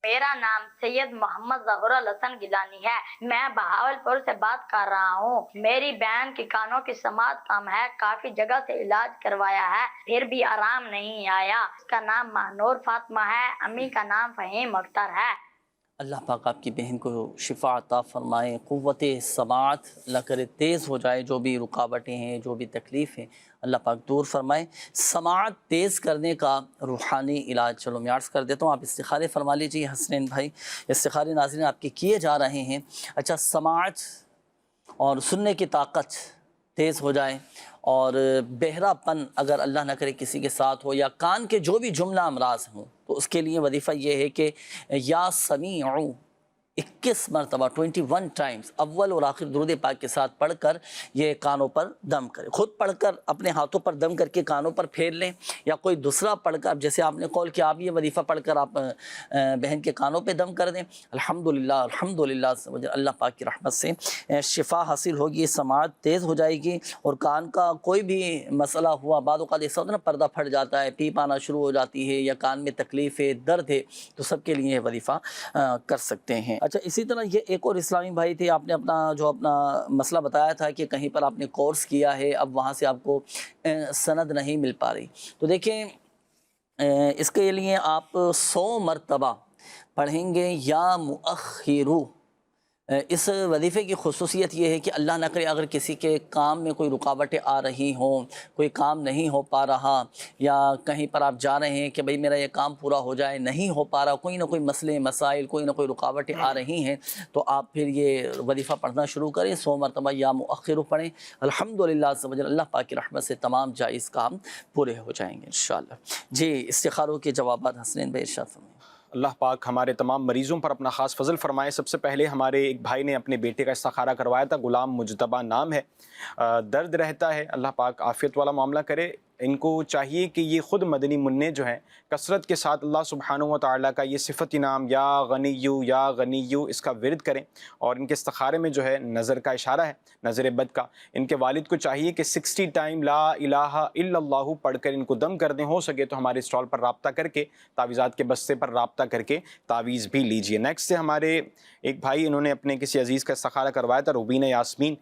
میرا نام سید محمد ظہور الحسن گیلانی ہے. میں بہاولپور سے بات کر رہا ہوں. میری بہن کے کانوں کی سماعت کم ہے, کافی جگہ سے علاج کروایا ہے پھر بھی آرام نہیں آیا. اس کا نام مہنور فاطمہ ہے, امی کا نام فہیم اختر ہے. اللہ پاک آپ کی بہن کو شفا عطا فرمائے, قوت سماعت اللہ کرے تیز ہو جائے, جو بھی رکاوٹیں ہیں, جو بھی تکلیف ہیں اللہ پاک دور فرمائے. سماعت تیز کرنے کا روحانی علاج چلو میں عرض کر دیتا ہوں, آپ استخارے فرما لیجیے. حسنین بھائی استخارے ناظرین آپ کے کیے جا رہے ہیں. اچھا, سماعت اور سننے کی طاقت تیز ہو جائے اور بہرا پن اگر اللہ نہ کرے کسی کے ساتھ ہو, یا کان کے جو بھی جملہ امراض ہوں, تو اس کے لیے وظیفہ یہ ہے کہ یا سمیعو 21 مرتبہ 21 ٹائمز اول اور آخر درود پاک کے ساتھ پڑھ کر یہ کانوں پر دم کرے. خود پڑھ کر اپنے ہاتھوں پر دم کر کے کانوں پر پھیر لیں, یا کوئی دوسرا پڑھ کر, جیسے آپ نے کال کیا, آپ یہ وظیفہ پڑھ کر آپ بہن کے کانوں پہ دم کر دیں. الحمدللہ الحمدللہ اللہ پاک کی رحمت سے شفا حاصل ہوگی, سماعت تیز ہو جائے گی, اور کان کا کوئی بھی مسئلہ ہوا, بعض اوقات ایسا ہوتا ہے نا پردہ پھٹ جاتا ہے, پیپ آنا شروع ہو جاتی ہے, یا کان میں تکلیف ہے, درد ہے, تو سب کے لیے یہ وظیفہ کر سکتے ہیں. اچھا, اسی طرح یہ ایک اور اسلامی بھائی تھے, آپ نے اپنا مسئلہ بتایا تھا کہ کہیں پر آپ نے کورس کیا ہے, اب وہاں سے آپ کو سند نہیں مل پا رہی. تو دیکھیں اس کے لیے آپ 100 مرتبہ پڑھیں گے یا مؤخرو۔ اس وظیفے کی خصوصیت یہ ہے کہ اللہ نہ کرے اگر کسی کے کام میں کوئی رکاوٹیں آ رہی ہوں، کوئی کام نہیں ہو پا رہا، یا کہیں پر آپ جا رہے ہیں کہ بھئی میرا یہ کام پورا ہو جائے، نہیں ہو پا رہا، کوئی نہ کوئی مسئلے مسائل، کوئی نہ کوئی رکاوٹیں آ رہی ہیں، تو آپ پھر یہ وظیفہ پڑھنا شروع کریں، 100 مرتبہ یا مؤخر پڑھیں۔ الحمدللہ عز و جل اللہ پاک کی رحمت سے تمام جائز کام پورے ہو جائیں گے انشاءاللہ۔ جی استخاروں کے جوابات حسنین بھائی ارشاد فرمائیں۔ اللہ پاک ہمارے تمام مریضوں پر اپنا خاص فضل فرمائے۔ سب سے پہلے ہمارے ایک بھائی نے اپنے بیٹے کا استخارہ کروایا تھا، غلام مجتبیٰ نام ہے، درد رہتا ہے، اللہ پاک عافیت والا معاملہ کرے۔ ان کو چاہیے کہ یہ خود مدنی منع جو ہیں کثرت کے ساتھ اللہ سبحانہ و تعالیٰ کا یہ صفت نام یا غنیو اس کا ورد کریں، اور ان کے استخارے میں جو ہے نظر کا اشارہ ہے، نظر بد کا۔ ان کے والد کو چاہیے کہ 60 ٹائم لا الہ الا اللہ پڑھ کر ان کو دم کر دیں، ہو سکے تو ہمارے اسٹال پر رابطہ کر کے، تعویذات کے بستے پر رابطہ کر کے تعویذ بھی لیجئے۔ نیکسٹ سے ہمارے ایک بھائی، انہوں نے اپنے کسی عزیز کا استخارہ کروایا تھا، روبینہ یاسمین،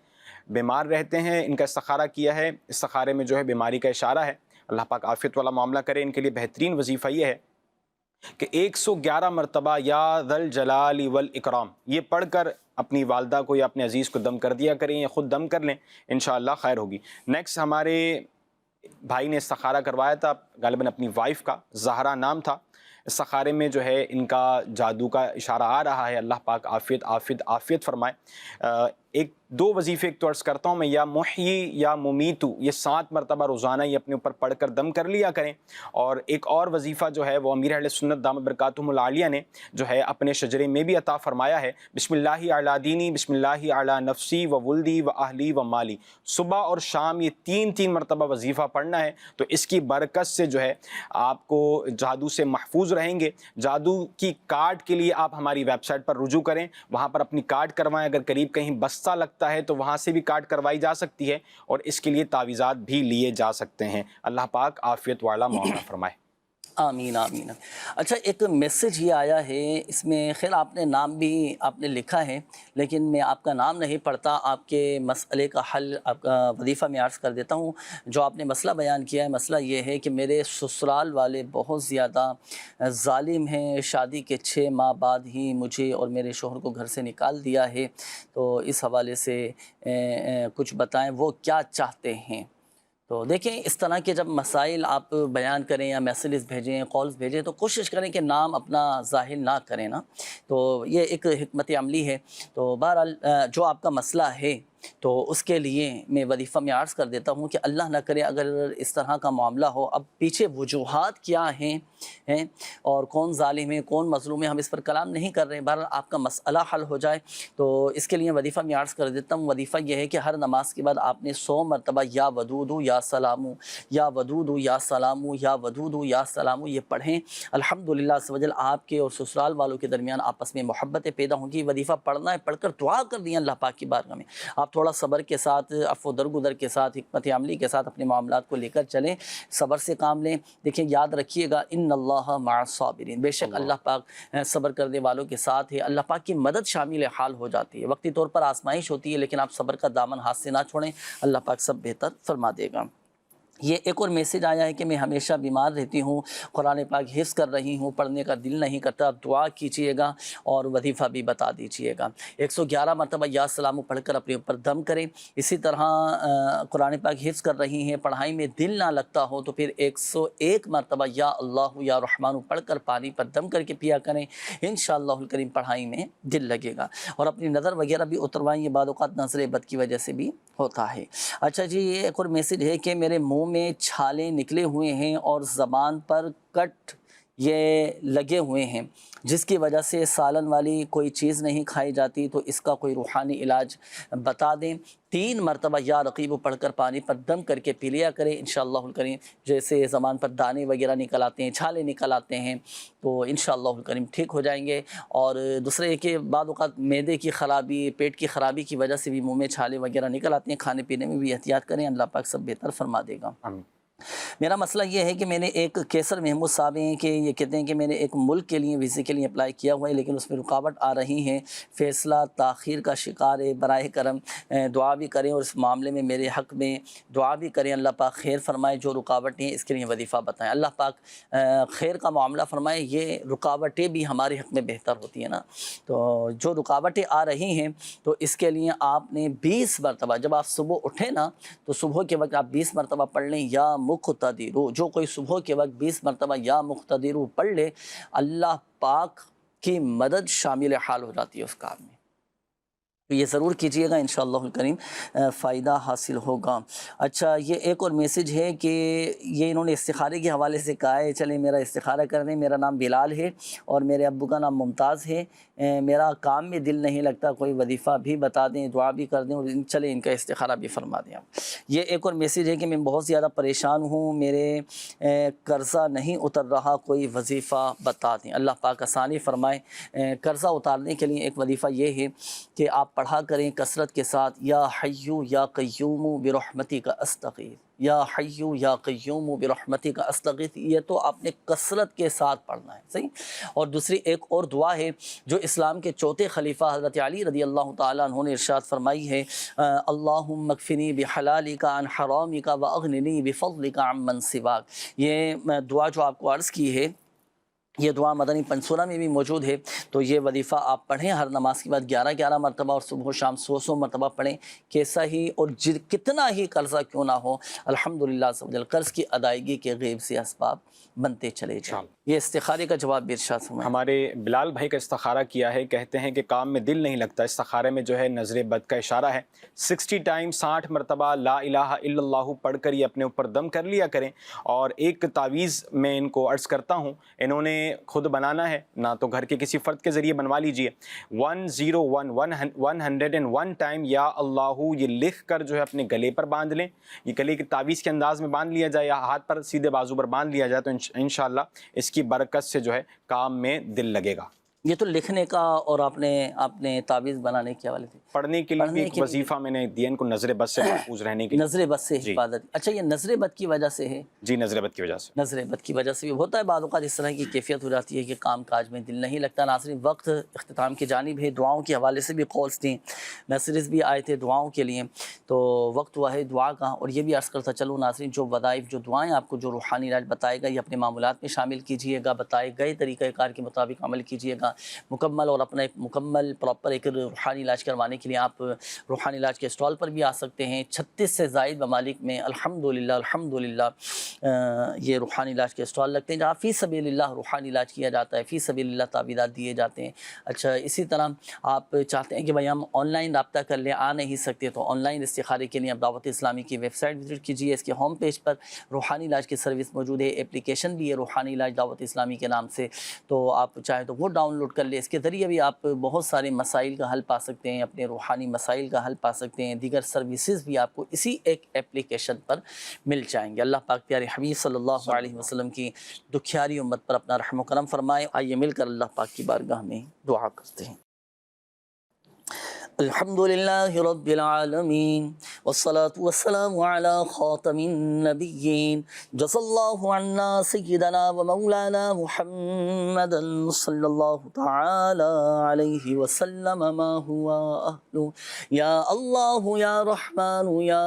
بیمار رہتے ہیں، ان کا استخارہ کیا ہے، استخارے میں جو ہے بیماری کا اشارہ ہے، اللہ پاک عافیت والا معاملہ کرے۔ ان کے لیے بہترین وظیفہ یہ ہے کہ 111 مرتبہ یا ذا الجلال والاکرام یہ پڑھ کر اپنی والدہ کو یا اپنے عزیز کو دم کر دیا کریں، یا خود دم کر لیں، انشاءاللہ خیر ہوگی۔ نیکسٹ ہمارے بھائی نے استخارہ کروایا تھا غالباً اپنی وائف کا، زہرا نام تھا، استخارے میں جو ہے ان کا جادو کا اشارہ آ رہا ہے، اللہ پاک عافیت فرمائے۔ ایک دو وظیفے ایک تو عرض کرتا ہوں میں، یا محیی یا ممیتو یہ 7 مرتبہ روزانہ یہ اپنے اوپر پڑھ کر دم کر لیا کریں۔ اور ایک اور وظیفہ جو ہے وہ امیر اہل سنت دامت برکاتہم العالیہ نے جو ہے اپنے شجرے میں بھی عطا فرمایا ہے، بسم اللہ علی دینی، بسم اللہ علی نفسی و ولدی و اہلی و مالی، صبح اور شام یہ 3 مرتبہ وظیفہ پڑھنا ہے، تو اس کی برکت سے جو ہے آپ کو جادو سے محفوظ رہیں گے۔ جادو کی کارڈ کے لیے آپ ہماری ویب سائٹ پر رجوع کریں، وہاں پر اپنی کارڈ کروائیں، اگر قریب کہیں بستہ لگتا ہے تو وہاں سے بھی کارڈ کروائی جا سکتی ہے، اور اس کے لیے تعویذات بھی لیے جا سکتے ہیں۔ اللہ پاک عافیت والا معاملہ فرمائے۔ آمین آمین۔ اچھا ایک میسیج یہ آیا ہے، اس میں خیر آپ نے نام بھی آپ نے لکھا ہے، لیکن میں آپ کا نام نہیں پڑھتا، آپ کے مسئلے کا حل آپ کا وظیفہ میں عرض کر دیتا ہوں۔ جو آپ نے مسئلہ بیان کیا ہے، مسئلہ یہ ہے کہ میرے سسرال والے بہت زیادہ ظالم ہیں، شادی کے 6 ماہ بعد ہی مجھے اور میرے شوہر کو گھر سے نکال دیا ہے، تو اس حوالے سے کچھ بتائیں وہ کیا چاہتے ہیں۔ تو دیکھیں اس طرح کے جب مسائل آپ بیان کریں یا میسیجز بھیجیں، کالز بھیجیں، تو کوشش کریں کہ نام اپنا ظاہر نہ کریں نا، تو یہ ایک حکمت عملی ہے۔ تو بہرحال جو آپ کا مسئلہ ہے تو اس کے لیے میں وظیفہ میں عرض کر دیتا ہوں کہ اللہ نہ کرے اگر اس طرح کا معاملہ ہو، اب پیچھے وجوہات کیا ہیں اور کون ظالم ہے کون مظلوم ہے ہم اس پر کلام نہیں کر رہے ہیں، بہرحال آپ کا مسئلہ حل ہو جائے تو اس کے لیے وظیفہ میں عرض کر دیتا ہوں۔ وظیفہ یہ ہے کہ ہر نماز کے بعد آپ نے 100 مرتبہ یا ودودو یا سلامو یا ودودو یا سلامو یا ودودو یا سلامو یہ پڑھیں۔ الحمدللہ عز و جل آپ کے اور سسرال والوں کے درمیان آپس میں محبتیں پیدا ہوں گی۔ وظیفہ پڑھنا ہے، پڑھ کر دعا کر دیں اللہ پاک کی بارگاہ میں۔ آپ تھوڑا صبر کے ساتھ، عفو درگزر کے ساتھ، حکمت عملی کے ساتھ اپنے معاملات کو لے کر چلیں، صبر سے کام لیں۔ دیکھیں یاد رکھیے گا ان اللہ مع الصابرین، بے شک اللہ پاک صبر کرنے والوں کے ساتھ ہے، اللہ پاک کی مدد شامل حال ہو جاتی ہے۔ وقتی طور پر آزمائش ہوتی ہے لیکن آپ صبر کا دامن ہاتھ سے نہ چھوڑیں، اللہ پاک سب بہتر فرما دے گا۔ یہ ایک اور میسیج آیا ہے کہ میں ہمیشہ بیمار رہتی ہوں، قرآن پاک حفظ کر رہی ہوں، پڑھنے کا دل نہیں کرتا، دعا کیجیے گا اور وظیفہ بھی بتا دیجیے گا۔ 111 مرتبہ یا سلام پڑھ کر اپنے اوپر دم کریں۔ اسی طرح قرآن پاک حفظ کر رہی ہیں، پڑھائی میں دل نہ لگتا ہو تو پھر 101 مرتبہ یا اللہ یا رحمان پڑھ کر پانی پر دم کر کے پیا کریں، انشاءاللہ الکریم پڑھائی میں دل لگے گا۔ اور اپنی نظر وغیرہ بھی اتروائیں، یہ بعض اوقات نظر بد کی وجہ سے بھی ہوتا ہے۔ اچھا جی، یہ ایک اور میسیج ہے کہ میرے منہ میں چھالے نکلے ہوئے ہیں اور زبان پر کٹ یہ لگے ہوئے ہیں، جس کی وجہ سے سالن والی کوئی چیز نہیں کھائی جاتی، تو اس کا کوئی روحانی علاج بتا دیں۔ 3 مرتبہ یا رقیب پڑھ کر پانی پر دم کر کے پی لیا کریں انشاءاللہ الکریم۔ جیسے زبان پر دانے وغیرہ نکل آتے ہیں، چھالے نکل آتے ہیں، تو انشاءاللہ الکریم ٹھیک ہو جائیں گے۔ اور دوسرے یہ کہ بعض اوقات معدے کی خرابی، پیٹ کی خرابی کی وجہ سے بھی منہ میں چھالے وغیرہ نکل آتے ہیں، کھانے پینے میں بھی احتیاط کریں، اللہ پاک سب بہتر فرما دے گا۔ میرا مسئلہ یہ ہے کہ میں نے ایک کیسر محمود صاحب ہیں کہ یہ کہتے ہیں کہ میں نے ایک ملک کے لیے ویزے کے لیے اپلائی کیا ہوا ہے لیکن اس میں رکاوٹ آ رہی ہیں، فیصلہ تاخیر کا شکار ہے، براہ کرم دعا بھی کریں اور اس معاملے میں میرے حق میں دعا بھی کریں، اللہ پاک خیر فرمائے، جو رکاوٹیں ہیں اس کے لیے وظیفہ بتائیں، اللہ پاک خیر کا معاملہ فرمائے۔ یہ رکاوٹیں بھی ہمارے حق میں بہتر ہوتی ہیں نا، تو جو رکاوٹیں آ رہی ہیں تو اس کے لیے آپ نے 20 مرتبہ، جب آپ صبح اٹھیں نا تو صبح کے وقت آپ 20 مرتبہ پڑھ لیں یا مقتدرو، جو کوئی صبح کے وقت 20 مرتبہ یا مقتدرو پڑھ لے، اللہ پاک کی مدد شامل حال ہو جاتی ہے اس کام میں۔ تو یہ ضرور کیجئے گا، انشاءاللہ الکریم فائدہ حاصل ہوگا۔ اچھا، یہ ایک اور میسج ہے کہ یہ انہوں نے استخارے کے حوالے سے کہا ہے، چلیں میرا استخارہ کر دیں، میرا نام بلال ہے اور میرے ابو کا نام ممتاز ہے، میرا کام میں دل نہیں لگتا، کوئی وظیفہ بھی بتا دیں، دعا بھی کر دیں اور چلیں ان کا استخارہ بھی فرما دیں آپ۔ یہ ایک اور میسج ہے کہ میں بہت زیادہ پریشان ہوں، میرے قرضہ نہیں اتر رہا، کوئی وظیفہ بتا دیں، اللہ پاک آسانی فرمائے۔ قرضہ اتارنے کے لیے ایک وظیفہ یہ ہے کہ آپ پڑھا کریں کثرت کے ساتھ، یا حیو یا قیوم برحمتک استغیث، یا حیو یا قیوم برحمتک استغیث، یہ تو آپ نے کثرت کے ساتھ پڑھنا ہے، صحیح۔ اور دوسری ایک اور دعا ہے جو اسلام کے چوتھے خلیفہ حضرت علی رضی اللہ تعالیٰ عنہ نے ارشاد فرمائی ہے، اللہم اکفنی بحلالک عن حرامک واغننی بفضلک عمن سواک۔ یہ دعا جو آپ کو عرض کی ہے، یہ دعا مدنی پنسورہ میں بھی موجود ہے، تو یہ وظیفہ آپ پڑھیں ہر نماز کے بعد 11 مرتبہ اور صبح و شام 100 مرتبہ پڑھیں، کیسا ہی اور کتنا ہی قرضہ کیوں نہ ہو، الحمدللہ عز و جل قرض کی ادائیگی کے غیب سے اسباب بنتے چلے جائیں۔ یہ استخارے کا جواب بھی ارشاد فرمائیں۔ ہمارے بلال بھائی کا استخارہ کیا ہے، کہتے ہیں کہ کام میں دل نہیں لگتا، استخارے میں جو ہے نظر بد کا اشارہ ہے، 60 ٹائم 60 مرتبہ لا الہ الا اللہ پڑھ کر یہ اپنے اوپر دم کر لیا کریں۔ اور ایک تعویذ میں ان کو عرض کرتا ہوں، انہوں نے خود بنانا ہے نہ تو گھر کے کسی فرد کے ذریعے بنوا لیجئے، 101 ٹائم یا اللہ یہ لکھ کر جو ہے اپنے گلے پر باندھ لیں، یہ گلے کی تعویذ کے انداز میں باندھ لیا جائے یا ہاتھ پر سیدھے بازو پر باندھ لیا جائے تو انشاءاللہ اس کی برکت سے جو ہے کام میں دل لگے گا۔ یہ تو لکھنے کا اور آپ نے تعویذ بنانے کے حوالے سے، پڑھنے کے لیے ایک وظیفہ میں نے دیا ان کو نظر بد سے محفوظ رہنے کے لیے۔ نظر بد سے حفاظت، اچھا یہ نظر بد کی وجہ سے ہے؟ جی نظر بد کی وجہ سے، نظر بد کی وجہ سے بھی ہوتا ہے، بعض اوقات اس طرح کی کیفیت ہو جاتی ہے کہ کام کاج میں دل نہیں لگتا۔ ناظرین وقت اختتام کی جانب ہے، دعاؤں کے حوالے سے بھی کالز تھیں، میسیجز بھی آئے تھے دعاؤں کے لیے، تو وقت ہوا ہے دعا کا۔ اور یہ بھی عرض کرتا چلوں ناظرین، جو وظائف جو دعائیں آپ کو جو روحانی علاج بتائے گا یہ اپنے معمولات میں شامل کیجئے گا، بتائے گئے طریقہ کار کے مطابق عمل کیجئے گا مکمل، اور اپنا ایک مکمل پراپر ایک روحانی علاج کروانے کے لیے آپ روحانی علاج کے اسٹال پر بھی آ سکتے ہیں۔ 36 سے زائد ممالک میں الحمدللہ یہ روحانی علاج کے اسٹال لگتے ہیں جہاں فی سبیل اللہ روحانی علاج کیا جاتا ہے، فی سبیل اللہ تعویذات دیے جاتے ہیں۔ اچھا اسی طرح آپ چاہتے ہیں کہ بھائی ہم آن لائن رابطہ کر لیں، آ نہیں سکتے، تو آن لائن استخارے کے لیے آپ دعوت اسلامی کی ویب سائٹ وزٹ کیجیے، اس کے ہوم پیج پر روحانی علاج کی سروس موجود ہے، اپلیکیشن بھی ہے روحانی علاج دعوت اسلامی کے نام سے، تو آپ چاہیں تو وہ ڈاؤن لوڈ کر لیں، اس کے ذریعے بھی آپ بہت سارے مسائل کا حل پا سکتے ہیں، اپنے روحانی مسائل کا حل پا سکتے ہیں، دیگر سروسز بھی آپ کو اسی ایک اپلیکیشن پر مل جائیں گے۔ اللہ پاک پیارے حبیب صلی اللہ علیہ وسلم کی دکھیاری امت پر اپنا رحم و کرم فرمائے۔ آئیے مل کر اللہ پاک کی بارگاہ میں دعا کرتے ہیں۔ الحمدللہ رب العالمین والصلاة والسلام علی خاتم النبیین، جزا اللہ عنا سیدنا و مولانا محمد صلی اللہ تعالی علیہ وسلم ما ہوا اہلو، یا اللہ یا رحمن یا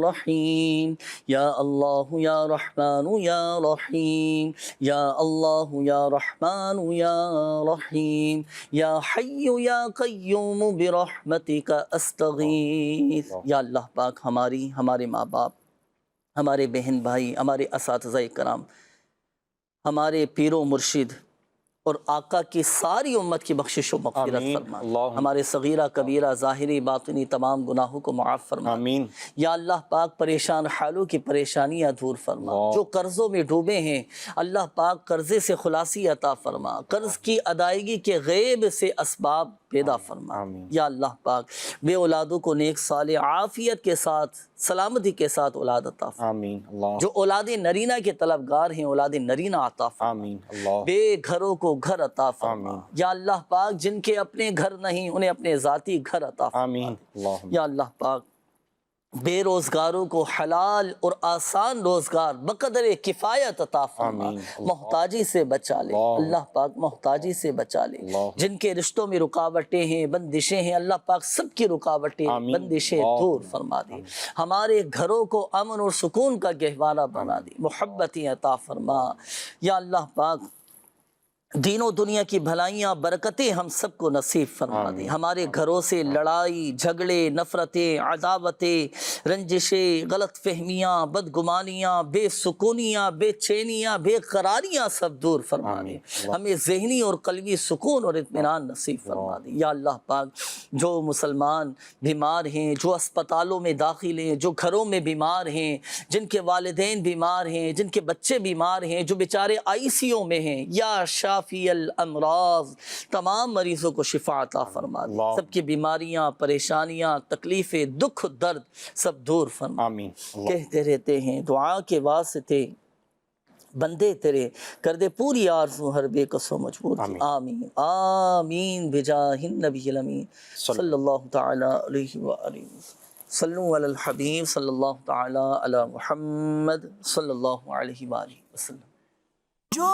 رحیم، یا اللہ یا رحمن یا رحیم، یا اللہ یا رحمن یا رحیم، یا حی یا قیوم برحمتک استغیث۔ یا اللہ پاک ہمارے ماں باپ، ہمارے بہن بھائی، ہمارے اساتذہ کرام، ہمارے پیر و مرشد اور آقا کی ساری امت کی بخشش و مغفرت فرما، ہمارے صغیرہ کبیرہ ظاہری باطنی تمام گناہوں کو معاف فرما۔ یا اللہ پاک پریشان حالوں کی پریشانیاں دور فرما، جو قرضوں میں ڈوبے ہیں اللہ پاک قرضے سے خلاصی عطا فرما، قرض کی ادائیگی کے غیب سے اسباب پیدا فرما۔ یا اللہ پاک بے اولادوں کو نیک صالح عافیت کے ساتھ سلامتی کے ساتھ اولاد عطا فرما، جو اولاد نرینہ کے طلبگار ہیں اولاد نرینہ عطا فرما، بے گھروں کو گھر عطا فرما۔ یا اللہ پاک جن کے اپنے گھر نہیں انہیں اپنے ذاتی گھر عطا فرما۔ یا اللہ پاک بے روزگاروں کو حلال اور آسان روزگار بقدر کفایت عطا فرما، محتاجی سے بچا لے اللہ پاک، محتاجی سے بچا لے، جن کے رشتوں میں رکاوٹیں ہیں، بندشیں ہیں، اللہ پاک سب کی رکاوٹیں بندشیں دور فرما دے، ہمارے گھروں کو امن اور سکون کا گہوارہ بنا دے، محبتیں عطا فرما یا اللہ پاک، دین و دنیا کی بھلائیاں برکتیں ہم سب کو نصیب فرما دیں، ہمارے گھروں سے لڑائی جھگڑے نفرتیں عداوتیں رنجشیں غلط فہمیاں بدگمانیاں بے سکونیاں بے چینیاں بے قراریاں سب دور فرما دیں، ہمیں ذہنی اور قلبی سکون اور اطمینان نصیب فرما دیں یا اللہ پاک، جو مسلمان بیمار ہیں، جو اسپتالوں میں داخل ہیں، جو گھروں میں بیمار ہیں، جن کے والدین بیمار ہیں، جن کے بچے بیمار ہیں، جو بیچارے ICU میں ہیں، یا شافی الامراض، تمام مریضوں کو شفا عطا فرما دے، سب کی بیماریاں پریشانیاں تکلیفیں دکھ درد سب دور فرما، کہتے رہتے ہیں دعا کے واسطے بندے تیرے کر دے پوری آرزو ہر بے کس و مجبور کی، آمین آمین بجاہ النبی الامین صلی اللہ تعالی علیہ وآلہ وسلم، صلو علی الحبیب صلی اللہ تعالی علی محمد صلی اللہ علیہ وآلہ وسلم۔ جو